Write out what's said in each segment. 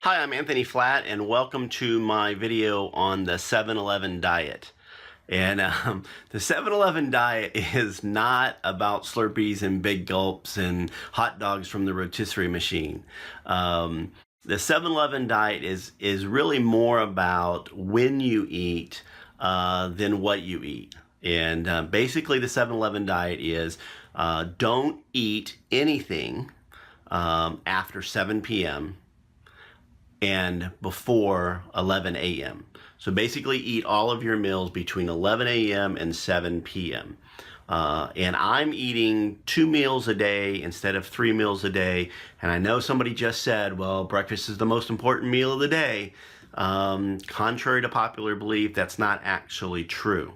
Hi, I'm Anthony Flatt, and welcome to my video on the 7-Eleven diet. And the 7-Eleven diet is not about Slurpees and big gulps and hot dogs from the rotisserie machine. The 7-Eleven diet is really more about when you eat than what you eat. And basically the 7-Eleven diet is don't eat anything after 7 p.m. and before 11 a.m. So basically eat all of your meals between 11 a.m. and 7 p.m. And I'm eating 2 meals a day instead of 3 meals a day. And I know somebody just said, well, breakfast is the most important meal of the day. Contrary to popular belief, that's not actually true.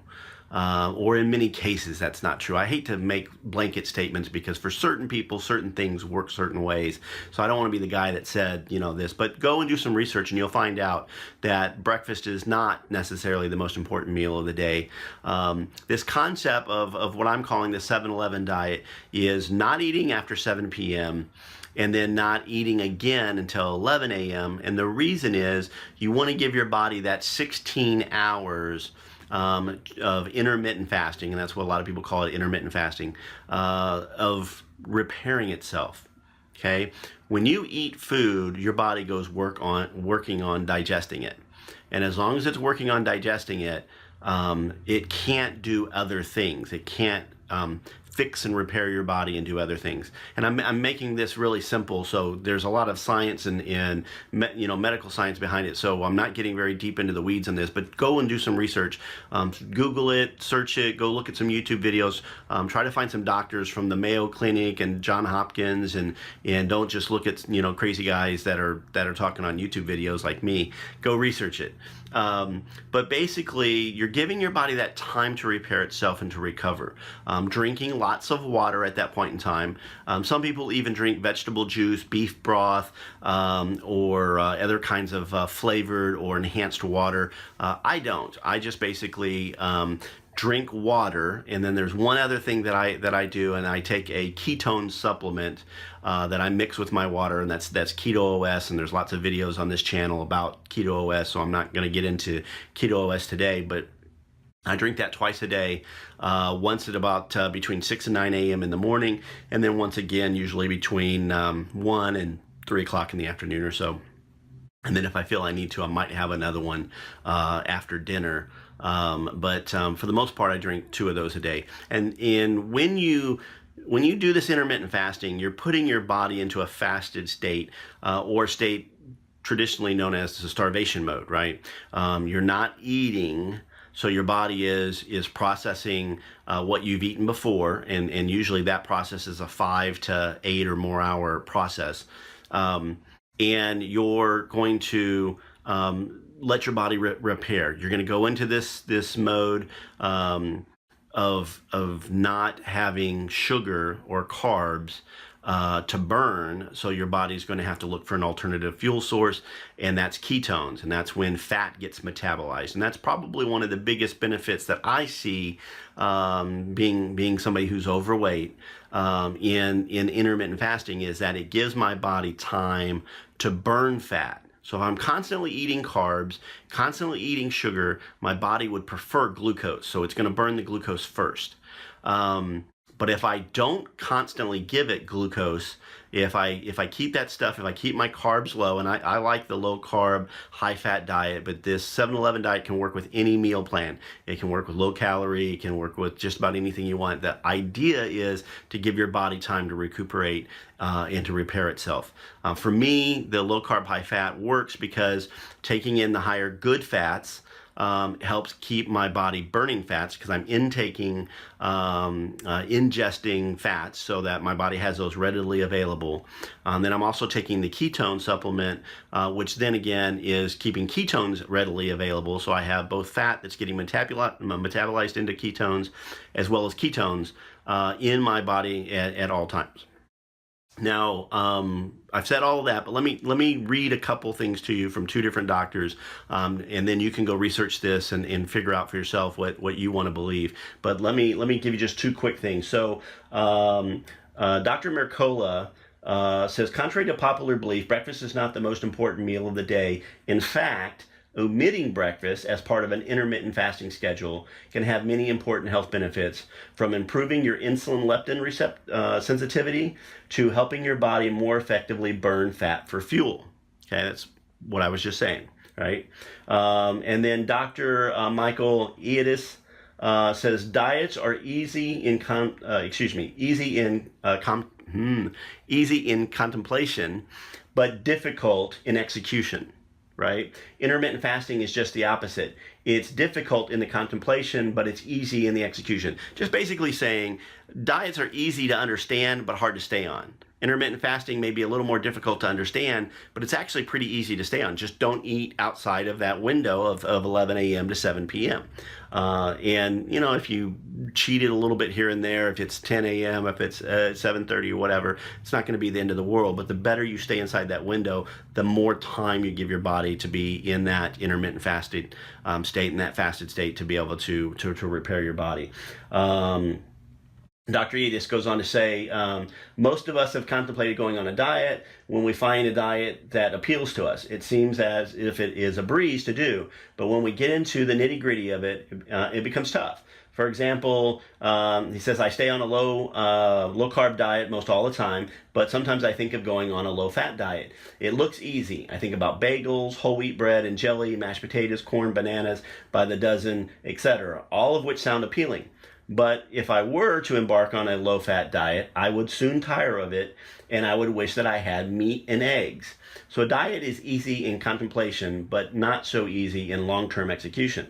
Or in many cases, that's not true. I hate to make blanket statements because for certain people, certain things work certain ways. So I don't want to be the guy that said, this, but go and do some research and you'll find out that breakfast is not necessarily the most important meal of the day. This concept of what I'm calling the 7-Eleven diet is not eating after 7 p.m. and then not eating again until 11 a.m. And the reason is you want to give your body that 16 hours of intermittent fasting, and that's what a lot of people call it, intermittent fasting, of repairing itself. Okay, when you eat food, your body goes working on digesting it, and as long as it's working on digesting it, it can't do other things. It can't fix and repair your body and do other things. And I'm making this really simple, so there's a lot of science and medical science behind it, so I'm not getting very deep into the weeds on this, but go and do some research. Google it, search it, go look at some YouTube videos, try to find some doctors from the Mayo Clinic and John Hopkins, and don't just look at crazy guys that are talking on YouTube videos like me. Go research it. But basically, you're giving your body that time to repair itself and to recover. Drinking lots of water at that point in time. Some people even drink vegetable juice, beef broth, or other kinds of flavored or enhanced water. I don't. I just basically drink water, and then there's one other thing that I do, and I take a ketone supplement that I mix with my water, and that's Keto OS, and there's lots of videos on this channel about Keto OS, so I'm not going to get into Keto OS today, but I drink that twice a day, once at about between 6 and 9 a.m. in the morning, and then once again usually between 1 and 3 o'clock in the afternoon or so. And then if I feel I need to, I might have another one after dinner. But for the most part, I drink 2 of those a day. And when you do this intermittent fasting, you're putting your body into a fasted state, or state traditionally known as the starvation mode, right? You're not eating, so your body is processing what you've eaten before, and usually that process is a 5 to 8 or more hour process. And you're going to let your body repair. You're going to go into this mode of not having sugar or carbs to burn, so your body's going to have to look for an alternative fuel source, and that's ketones, and that's when fat gets metabolized. And that's probably one of the biggest benefits that I see, being somebody who's overweight, in intermittent fasting, is that it gives my body time to burn fat. So if I'm constantly eating carbs, constantly eating sugar, my body would prefer glucose, so it's going to burn the glucose first. But if I don't constantly give it glucose, if I keep that stuff, if I keep my carbs low, and I like the low carb, high fat diet, but this 7-Eleven diet can work with any meal plan. It can work with low calorie, it can work with just about anything you want. The idea is to give your body time to recuperate and to repair itself. For me, the low carb, high fat works because taking in the higher good fats helps keep my body burning fats, because I'm ingesting fats so that my body has those readily available. Then I'm also taking the ketone supplement, which then again is keeping ketones readily available. So I have both fat that's getting metabolized into ketones, as well as ketones in my body at all times. Now, I've said all of that, but let me read a couple things to you from 2 different doctors, and then you can go research this and figure out for yourself what you want to believe. But let me give you just 2 quick things. So, Dr. Mercola says, contrary to popular belief, breakfast is not the most important meal of the day. In fact, omitting breakfast as part of an intermittent fasting schedule can have many important health benefits, from improving your insulin leptin sensitivity to helping your body more effectively burn fat for fuel. Okay, that's what I was just saying, right? And then Dr. Michael Eadis says diets are easy in contemplation, but difficult in execution. Right? Intermittent fasting is just the opposite. It's difficult in the contemplation, but it's easy in the execution. Just basically saying diets are easy to understand, but hard to stay on. Intermittent fasting may be a little more difficult to understand, but it's actually pretty easy to stay on. Just don't eat outside of that window of 11 a.m. to 7 p.m. And, you know, if you cheated a little bit here and there, if it's 10 a.m., if it's 7:30 or whatever, it's not going to be the end of the world. But the better you stay inside that window, the more time you give your body to be in that intermittent fasted state, in that fasted state, to be able to repair your body. Dr. Edis goes on to say, most of us have contemplated going on a diet when we find a diet that appeals to us. It seems as if it is a breeze to do, but when we get into the nitty-gritty of it, it becomes tough. For example, he says, I stay on a low-carb diet most all the time, but sometimes I think of going on a low-fat diet. It looks easy. I think about bagels, whole wheat bread and jelly, mashed potatoes, corn, bananas by the dozen, etc., all of which sound appealing. But if I were to embark on a low-fat diet, I would soon tire of it, and I would wish that I had meat and eggs. So a diet is easy in contemplation, but not so easy in long-term execution.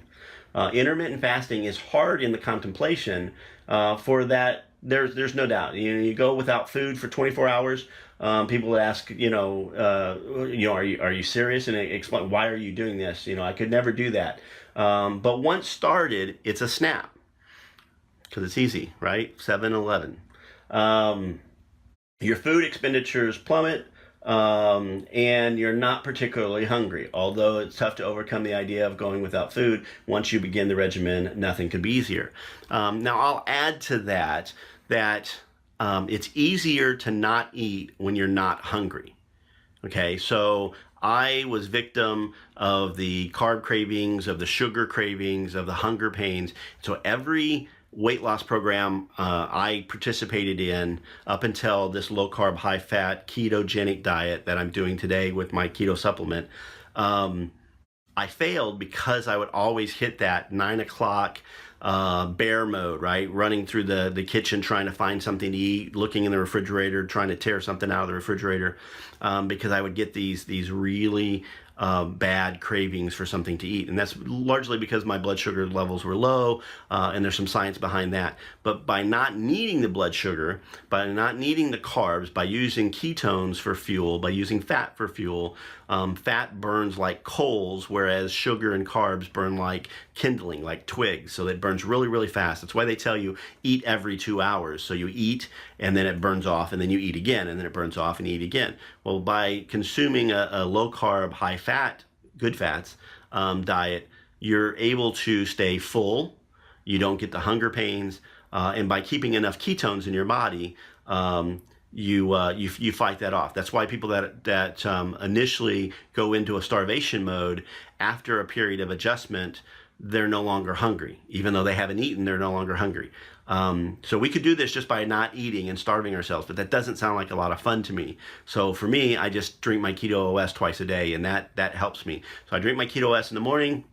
Intermittent fasting is hard in the contemplation. For that, there's no doubt. You go without food for 24 hours. People would ask, are you serious? And explain, why are you doing this? I could never do that. But once started, it's a snap. Because it's easy, right? 7-Eleven. Your food expenditures plummet, and you're not particularly hungry. Although it's tough to overcome the idea of going without food, once you begin the regimen, nothing could be easier. Now, I'll add to that it's easier to not eat when you're not hungry. Okay, so I was victim of the carb cravings, of the sugar cravings, of the hunger pains. So every weight loss program I participated in up until this low carb, high fat ketogenic diet that I'm doing today with my keto supplement, I failed because I would always hit that 9 o'clock bear mode, right? Running through the kitchen, trying to find something to eat, looking in the refrigerator, trying to tear something out of the refrigerator, because I would get these really bad cravings for something to eat. And that's largely because my blood sugar levels were low, and there's some science behind that. But by not needing the blood sugar, by not needing the carbs, by using ketones for fuel, by using fat for fuel, fat burns like coals, whereas sugar and carbs burn like kindling, like twigs. So it burns really, really fast. That's why they tell you eat every 2 hours. So you eat, and then it burns off, and then you eat again, and then it burns off, and you eat again. Well, by consuming a low carb, high fat, good fats diet, you're able to stay full. You don't get the hunger pains, and by keeping enough ketones in your body, you fight that off. That's why people that initially go into a starvation mode, after a period of adjustment, they're no longer hungry. Even though they haven't eaten, they're no longer hungry. So we could do this just by not eating and starving ourselves, but that doesn't sound like a lot of fun to me. So for me, I just drink my Keto OS twice a day, and that helps me. So I drink my Keto OS in the morning,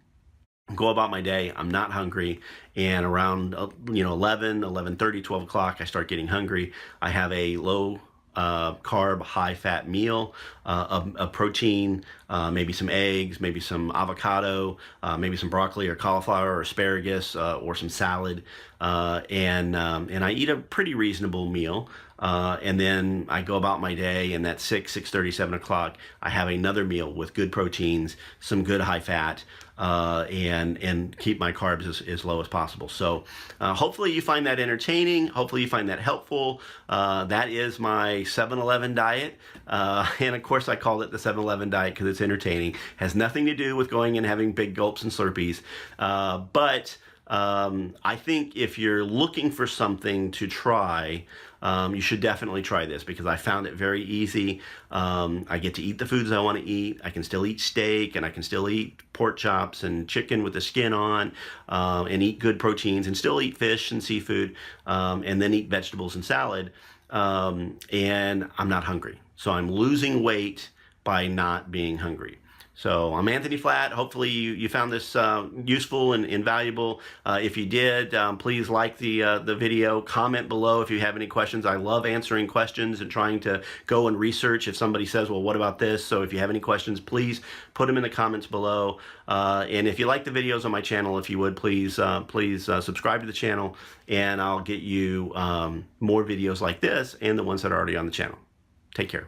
go about my day. I'm not hungry, and around 11, 11:30, 12 o'clock, I start getting hungry. I have a low carb, high fat meal, a protein, maybe some eggs, maybe some avocado, maybe some broccoli or cauliflower or asparagus, or some salad, and I eat a pretty reasonable meal. And then I go about my day, and at 6:30, 7 o'clock, I have another meal with good proteins, some good high fat, and keep my carbs as low as possible. So hopefully you find that entertaining. Hopefully you find that helpful. That is my 7-Eleven diet. And of course I called it the 7-Eleven diet because it's entertaining. Has nothing to do with going and having big gulps and Slurpees. But I think if you're looking for something to try, you should definitely try this because I found it very easy. I get to eat the foods I want to eat. I can still eat steak, and I can still eat pork chops and chicken with the skin on, and eat good proteins, and still eat fish and seafood, and then eat vegetables and salad. And I'm not hungry. So I'm losing weight by not being hungry. So I'm Anthony Flatt. Hopefully you found this useful and valuable. If you did, please like the video. Comment below if you have any questions. I love answering questions and trying to go and research if somebody says, well, what about this? So if you have any questions, please put them in the comments below. And if you like the videos on my channel, if you would, please subscribe to the channel, and I'll get you more videos like this and the ones that are already on the channel. Take care.